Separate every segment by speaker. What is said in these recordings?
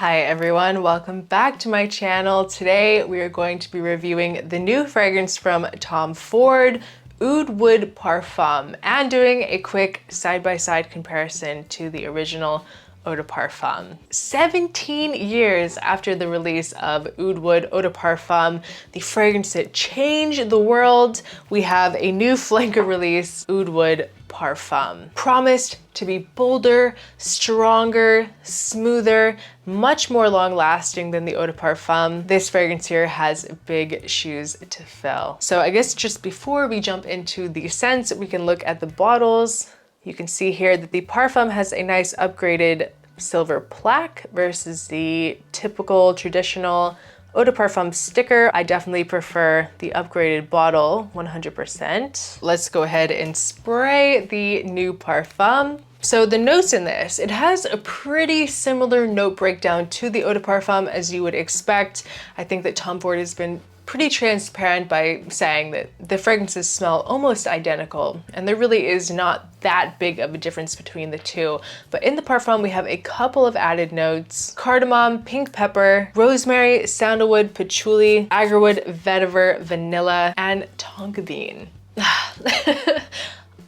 Speaker 1: Hi everyone, welcome back to my channel. Today we are going to be reviewing the new fragrance from Tom Ford, Oud Wood Parfum, and doing a quick side-by-side comparison to the original Eau de Parfum. 17 years after the release of Oud Wood Eau de Parfum, the fragrance that changed the world, we have a new flanker release, Oud Wood Parfum. Promised to be bolder, stronger, smoother, much more long-lasting than the Eau de Parfum. This fragrance here has big shoes to fill. So I guess just before we jump into the scents, we can look at the bottles. You can see here that the Parfum has a nice upgraded silver plaque versus the typical traditional Eau de Parfum sticker. I definitely prefer the upgraded bottle 100%. Let's go ahead and spray the new Parfum. So the notes in this, it has a pretty similar note breakdown to the Eau de Parfum as you would expect. I think that Tom Ford has been pretty transparent by saying that the fragrances smell almost identical, and there really is not that big of a difference between the two. But in the Parfum, we have a couple of added notes: cardamom, pink pepper, rosemary, sandalwood, patchouli, agarwood, vetiver, vanilla, and tonka bean.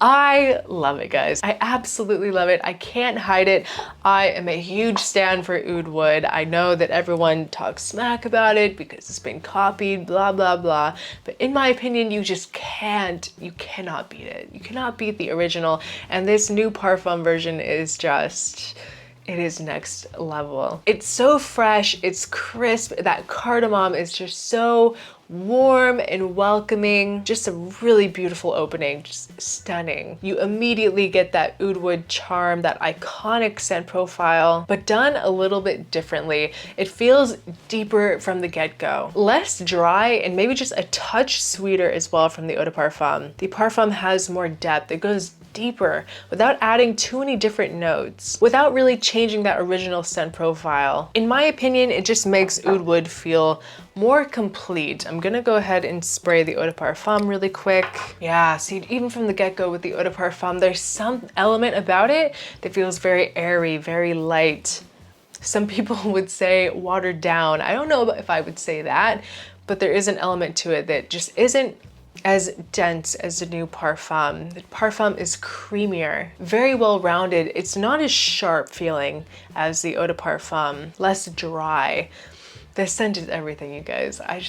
Speaker 1: I love it, guys. I absolutely love it. I can't hide it. I am a huge stan for Oud Wood. I know that everyone talks smack about it because it's been copied, blah, blah, blah. But in my opinion, you cannot beat it. You cannot beat the original. And this new Parfum version is just, it is next level. It's so fresh, it's crisp. That cardamom is just so warm and welcoming. Just a really beautiful opening, just stunning. You immediately get that Oud Wood charm, that iconic scent profile, but done a little bit differently. It feels deeper from the get-go. Less dry and maybe just a touch sweeter as well from the Eau de Parfum. The Parfum has more depth. It goes deeper without adding too many different notes, without really changing that original scent profile. In my opinion, it just makes Oud Wood feel more complete. I'm gonna go ahead and spray the Eau de Parfum really quick. Yeah, see, even from the get-go with the Eau de Parfum, there's some element about it that feels very airy, very light. Some people would say watered down. I don't know if I would say that, but there is an element to it that just isn't as dense as the new Parfum. The Parfum is creamier, very well rounded. It's not as sharp feeling as the Eau de Parfum, less dry. The scent is everything, you guys. I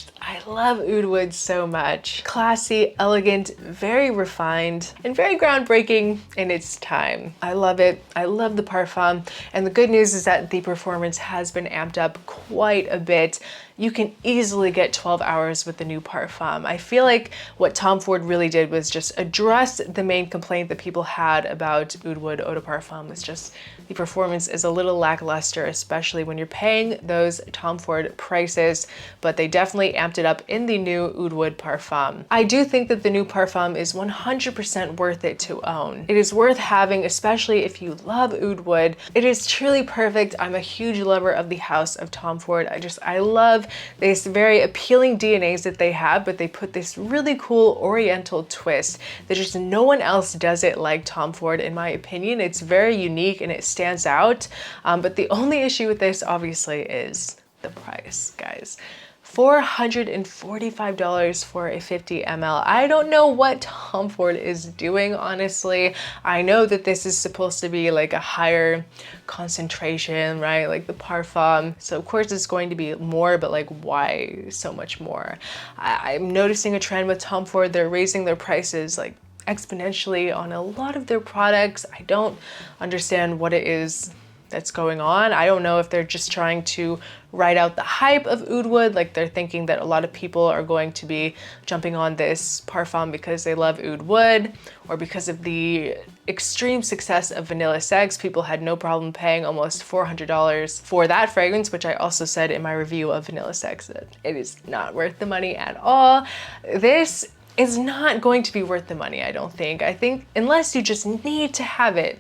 Speaker 1: love Oud Wood so much. Classy, elegant, very refined, and very groundbreaking in its time. I love it. I love the Parfum. And the good news is that the performance has been amped up quite a bit. You can easily get 12 hours with the new Parfum. I feel like what Tom Ford really did was just address the main complaint that people had about Oud Wood Eau de Parfum. It's just the performance is a little lackluster, especially when you're paying those Tom Ford prices, but they definitely amped it up in the new Oud Wood Parfum. I do think that the new Parfum is 100% worth it to own. It is worth having, especially if you love Oud Wood. It is truly perfect. I'm a huge lover of the house of Tom Ford. I love this very appealing DNAs that they have, but they put this really cool oriental twist that just no one else does it like Tom Ford, in my opinion. It's very unique and it stands out. But the only issue with this obviously is the price, guys. $445 for a 50 ml. I don't know what Tom Ford is doing, honestly. I know that this is supposed to be like a higher concentration, right? Like the Parfum. So of course it's going to be more, but like why so much more? I'm noticing a trend with Tom Ford. They're raising their prices like exponentially on a lot of their products. I don't understand what it is that's going on. I don't know if they're just trying to ride out the hype of Oud Wood, like they're thinking that a lot of people are going to be jumping on this Parfum because they love Oud Wood, or because of the extreme success of Vanilla Sex. People had no problem paying almost $400 for that fragrance, which I also said in my review of Vanilla Sex that it is not worth the money at all. This is not going to be worth the money, I don't think. I think unless you just need to have it,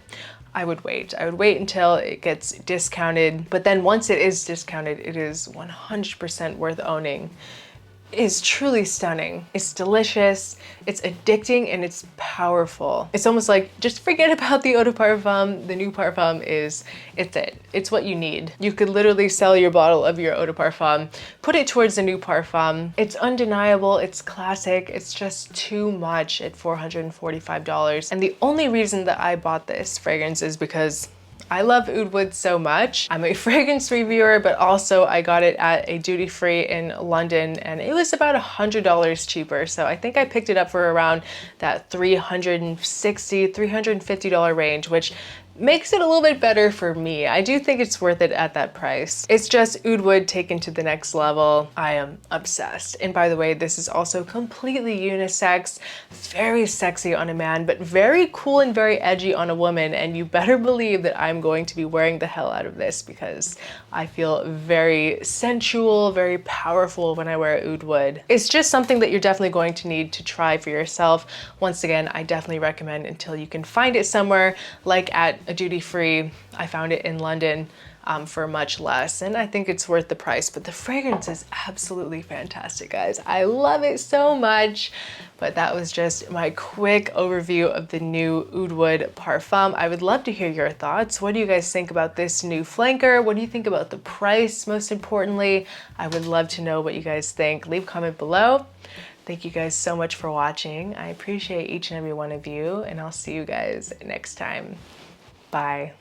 Speaker 1: I would wait. I would wait until it gets discounted. But then once it is discounted, it is 100% worth owning. is truly stunning. It's delicious, it's addicting, and it's powerful. It's almost like, just forget about the eau de parfum. The new parfum it's it. It's what you need. You could literally sell your bottle of your eau de parfum, put it towards the new parfum. It's undeniable, it's classic, it's just too much at $445. And the only reason that I bought this fragrance is because I love oud wood so much. I'm a fragrance reviewer, but also I got it at a duty-free in London and it was about $100 cheaper. So I think I picked it up for around that $360, $350 range, which makes it a little bit better for me. I do think it's worth it at that price. It's just oud wood taken to the next level. I am obsessed. And by the way, this is also completely unisex, very sexy on a man, but very cool and very edgy on a woman. And you better believe that I'm going to be wearing the hell out of this because I feel very sensual, very powerful when I wear oud wood. It's just something that you're definitely going to need to try for yourself. Once again, I definitely recommend until you can find it somewhere like at a duty-free. I found it in London for much less, and I think it's worth the price, but the fragrance is absolutely fantastic, guys. I love it so much. But that was just my quick overview of the new oud wood parfum. I would love to hear your thoughts. What do you guys think about this new flanker? What do you think about the price, most importantly? I would love to know what you guys think. Leave a comment below. Thank you guys so much for watching. I appreciate each and every one of you, and I'll see you guys next time. Bye.